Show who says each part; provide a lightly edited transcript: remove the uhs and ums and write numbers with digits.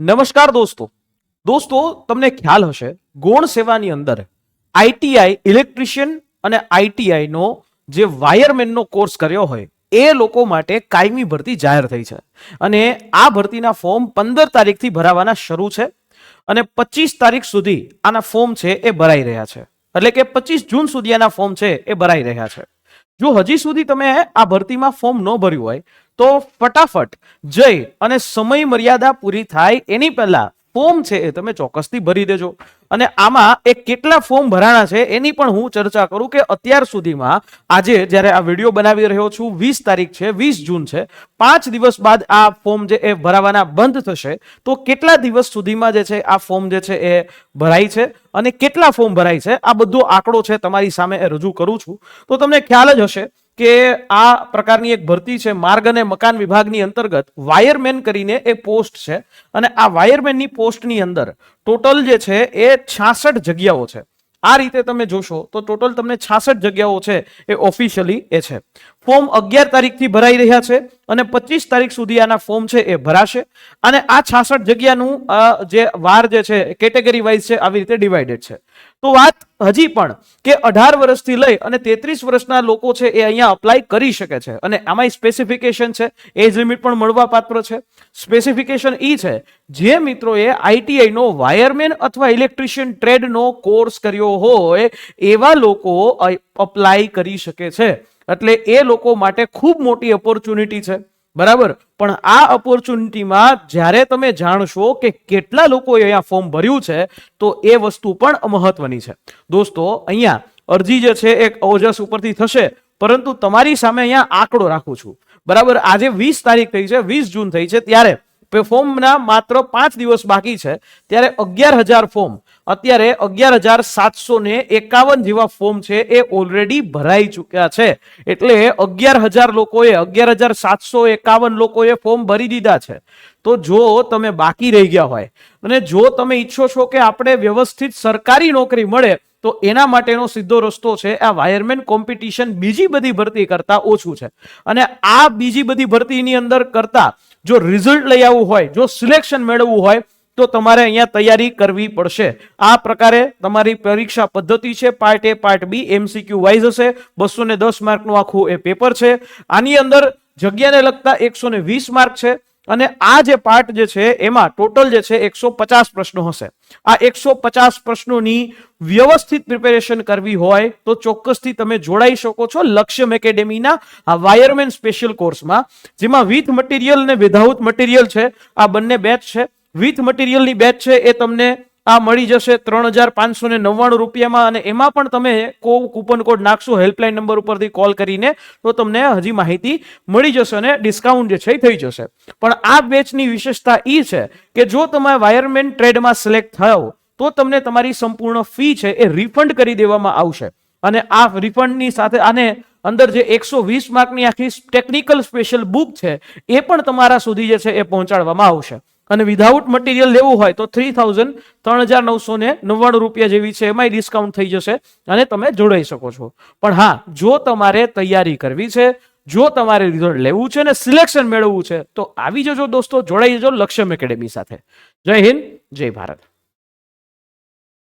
Speaker 1: નમસ્કાર દોસ્તો તમને ખ્યાલ હશે ગૌણ સેવાની અંદર આઈટીઆઈ ઇલેક્ટ્રિશિયન અને આઈટીઆઈ નો જે વાયરમેનનો કોર્સ કર્યો હોય એ લોકો માટે કાયમી ભરતી જાહેર થઈ છે અને આ ભરતીના ફોર્મ 15 તારીખથી ભરાવાના શરૂ છે અને 25 તારીખ સુધી આના ફોર્મ છે એ ભરાઈ રહ્યા છે, એટલે કે 25 જૂન સુધી આના ફોર્મ છે એ ભરાઈ રહ્યા છે। જો હજી સુધી તમે આ ભરતીમાં ફોર્મ ન ભર્યું હોય તો ફટાફટ જઈ અને સમય મર્યાદા પૂરી થાય એની પહેલા ફોર્મ છે એ તમે ચોક્કસથી ભરી દેજો। અને આમાં એક કેટલા ફોર્મ ભરાણા છે એની પણ હું ચર્ચા કરું કે અત્યાર સુધીમાં આજે જ્યારે આ વિડીયો બનાવી રહ્યો છું 20 તારીખ છે, 20 જૂન છે, 5 દિવસ બાદ આ ફોર્મ જે એ ભરાવાના બંધ થશે તો કેટલા દિવસ સુધીમાં જે છે આ ફોર્મ જે છે એ ભરાય છે અને કેટલા ફોર્મ ભરાય છે આ બધો આંકડો છે તમારી સામે રજૂ કરું છું। તો તમને ખ્યાલ જ હશે કે આ પ્રકારની એક ભરતી છે માર્ગ અને મકાન વિભાગની અંતર્ગત વાયરમેન કરીને એ પોસ્ટ છે અને આ વાયરમેનની પોસ્ટની અંદર ટોટલ જે છે એ 66 જગ્યાઓ છે। આ રીતે તમે જોશો તો ટોટલ તમને 66 જગ્યાઓ છે એ ઓફિશિયલી એ છે। ફોર્મ 11 તારીખથી ભરાઈ રહ્યા છે અને 25 તારીખ સુધી આના ફોર્મ છે એ ભરાશે અને આ 66 જગ્યાનું જે વાર જે છે કેટેગરી વાઇઝ છે આવી રીતે ડિવાઇડેડ છે। તો વાત હજી પણ કે 18 વર્ષથી લઈ અને 33 વર્ષના લોકો છે એ અહીંયા અપ્લાય કરી શકે છે અને આમાં સ્પેસિફિકેશન છે, એજ લિમિટ પણ મળવાપાત્ર છે। સ્પેસિફિકેશન ઈ છે જે મિત્રોએ આઈટીઆઈ નો વાયરમેન અથવા ઇલેક્ટ્રિશિયન ટ્રેડનો કોર્સ કર્યો હોય એવા લોકો અપ્લાય કરી શકે છે, એટલે એ લોકો માટે ખૂબ મોટી ઓપોર્ચ્યુનિટી છે, બરાબર। પણ આ ઓપોર્ચ્યુનિટીમાં જ્યારે તમે જાણશો કે કેટલા લોકોએ અહીંયા ફોર્મ ભર્યું છે તો એ વસ્તુ પણ મહત્વની છે। દોસ્તો અહીંયા અરજી જે છે એક ઓજસ ઉપરથી થશે, પરંતુ તમારી સામે અહીંયા આંકડો રાખું છું, બરાબર। આજે 20 તારીખ થઈ છે, 20 જૂન થઈ છે, ત્યારે ફોર્મના માત્ર 5 દિવસ બાકી છે, ત્યારે 11,000 ફોર્મ અત્યારે 11,751 જેવા ફોર્મ છે એ ઓલરેડી ભરાઈ ચૂક્યા છે, એટલે 11,000 લોકોએ 11,751 લોકોએ ફોર્મ ભરી દીધા છે। તો જો તમે બાકી રહી ગયા હોય અને જો તમે ઈચ્છો છો કે આપણે વ્યવસ્થિત સરકારી નોકરી મળે તો એના માટેનો સીધો રસ્તો છે આ વાયરમેન કોમ્પિટિશન બીજી બધી ભરતી કરતા ઓછું છે અને આ બીજી બધી ભરતીની અંદર કરતા જો રિઝલ્ટ લઈ આવવું હોય, જો સિલેક્શન મેળવવું હોય તો તમારે અહીંયા તૈયારી કરવી પડશે। આ પ્રકારે તમારી પરીક્ષા પદ્ધતિ છે, પાર્ટ એ પાર્ટ બી એમસીક્યુ વાઇઝ હશે, 210 માર્કનું આખું એ પેપર છે, આની અંદર જગ્યાને લગતા 120 માર્ક છે અને આ જે પાર્ટ જે છે એમાં ટોટલ જે છે 150 પ્રશ્નો હશે। આ 150 પ્રશ્નોની વ્યવસ્થિત પ્રિપેરેશન કરવી હોય તો ચોક્કસથી તમે જોડાઈ શકો છો લક્ષ્યમ એકેડેમીના આ વાયરમેન સ્પેશિયલ કોર્સમાં, જેમાં વિથ મટીરિયલ અને વિધાઉટ મટીરિયલ છે આ બંને બેચ છે। વિથ મટીરિયલની બેચ છે એ તમને આ મળી જશે 3,599 રૂપિયામાં અને એમાં પણ તમે કૂપન કોડ નાખશો હેલ્પલાઇન નંબર ઉપરથી કોલ કરીને તો તમને હજી માહિતી મળી જશે અને ડિસ્કાઉન્ટ જે છે થઈ જશે। પણ આ બેચની વિશેષતા એ છે કે જો તમે વાયરમેન ટ્રેડમાં સિલેક્ટ થાઓ તો તમને તમારી સંપૂર્ણ ફી છે એ રિફંડ કરી દેવામાં આવશે અને આ રિફંડની સાથે આને અંદર જે 120 માર્કની આખી ટેકનિકલ સ્પેશિયલ બુક છે એ પણ તમારા સુધી જે છે એ પહોંચાડવામાં આવશે અને વિધાઉટ મટીરિયલ લેવું હોય તો 3,999 રૂપિયા જેવી છે, એમાંય ડિસ્કાઉન્ટ થઈ જશે અને તમે જોડાઈ શકો છો। પણ હા, જો તમારે તૈયારી કરવી છે, જો તમારે રિઝલ્ટ લેવું છે અને સિલેક્શન મેળવવું છે તો આવી જજો દોસ્તો, જોડાઈ જજો લક્ષ્યમ એકેડેમી સાથે। જય હિન્દ, જય ભારત।